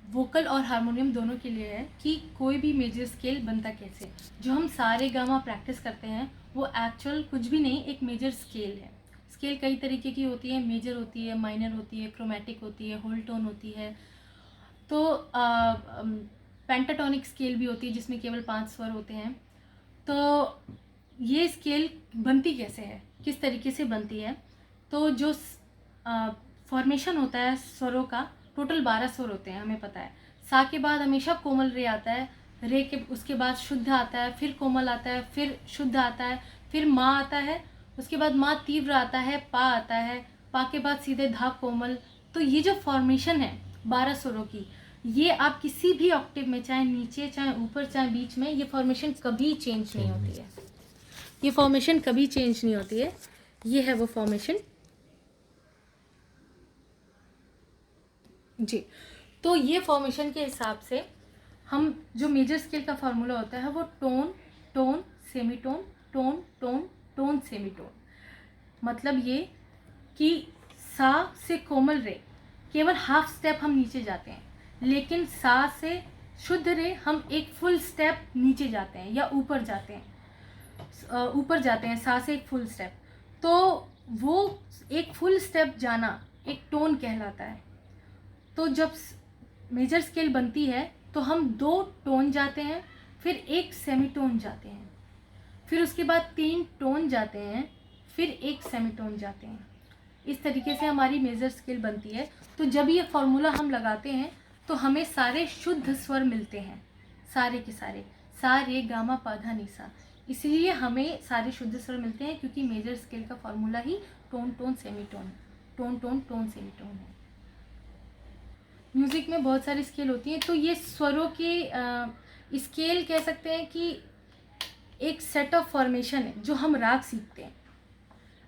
Vocal और harmonium दोनों के लिए है कि कोई भी मेजर स्केल बनता कैसे। जो हम सारे गामा प्रैक्टिस करते हैं वो एक्चुअल कुछ भी नहीं, एक मेजर स्केल है। स्केल कई तरीके की होती है, मेजर होती है, माइनर होती है, क्रोमेटिक होती है, होल टोन होती है। तो पेंटाटोनिक स्केल भी होती है जिसमें केवल 5 स्वर होते हैं। तो ये स्केल बनती कैसे है, किस तरीके से बनती है? तो जो फॉर्मेशन होता है स्वरों का, टोटल 12 स्वर होते हैं, हमें पता है। सा के बाद हमेशा कोमल रे आता है, रे के उसके बाद शुद्ध आता है, फिर कोमल आता है, फिर शुद्ध आता है, फिर माँ आता है, उसके बाद माँ तीव्र आता है, पा आता है, पा के बाद सीधे धा कोमल। तो ये जो फॉर्मेशन है 12 स्वरों की, ये आप किसी भी ऑक्टेव में, चाहे नीचे चाहे ऊपर चाहे बीच में, ये फॉर्मेशन कभी चेंज नहीं होती है। ये फॉर्मेशन कभी चेंज नहीं होती है। ये है वो फॉर्मेशन जी। तो ये फॉर्मेशन के हिसाब से हम जो मेजर स्केल का फॉर्मूला होता है वो tone tone semitone, tone tone tone semitone. मतलब ये कि सा से कोमल रे केवल हाफ स्टेप हम नीचे जाते हैं, लेकिन सा से शुद्ध रे हम एक फुल स्टेप नीचे जाते हैं या ऊपर जाते हैं, ऊपर जाते हैं सा से एक फुल स्टेप। तो वो एक फुल स्टेप जाना एक टोन कहलाता है। तो जब मेजर स्केल बनती है तो हम 2 टोन जाते हैं, फिर एक सेमीटोन जाते हैं, फिर उसके बाद 3 टोन जाते हैं, फिर एक सेमीटोन जाते हैं। इस तरीके से हमारी मेजर स्केल बनती है। तो जब ये फॉर्मूला हम लगाते हैं तो हमें सारे शुद्ध स्वर मिलते हैं, सारे के सारे, सा रे गामा पाधा निसा। इसलिए हमें सारे शुद्ध स्वर मिलते हैं क्योंकि मेजर स्केल का फॉर्मूला ही tone tone semitone, tone tone tone semitone है। म्यूज़िक में बहुत सारी स्केल होती हैं। तो ये स्वरों के स्केल कह सकते हैं कि एक सेट ऑफ फॉर्मेशन है जो हम राग सीखते हैं।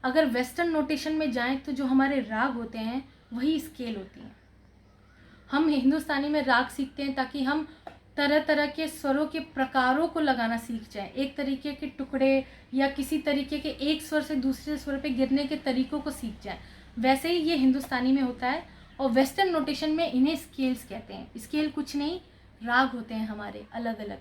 अगर वेस्टर्न नोटेशन में जाएं तो जो हमारे राग होते हैं वही स्केल होती हैं। हम हिंदुस्तानी में राग सीखते हैं ताकि हम तरह तरह के स्वरों के प्रकारों को लगाना सीख जाएं, एक तरीके के टुकड़े या किसी तरीके के एक स्वर से दूसरे स्वर पे गिरने के तरीकों को सीख जाएं। वैसे ही ये हिंदुस्तानी में होता है। और वेस्टर्न नोटेशन में इन्हें स्केल्स कहते हैं। स्केल कुछ नहीं, राग होते हैं हमारे अलग अलग।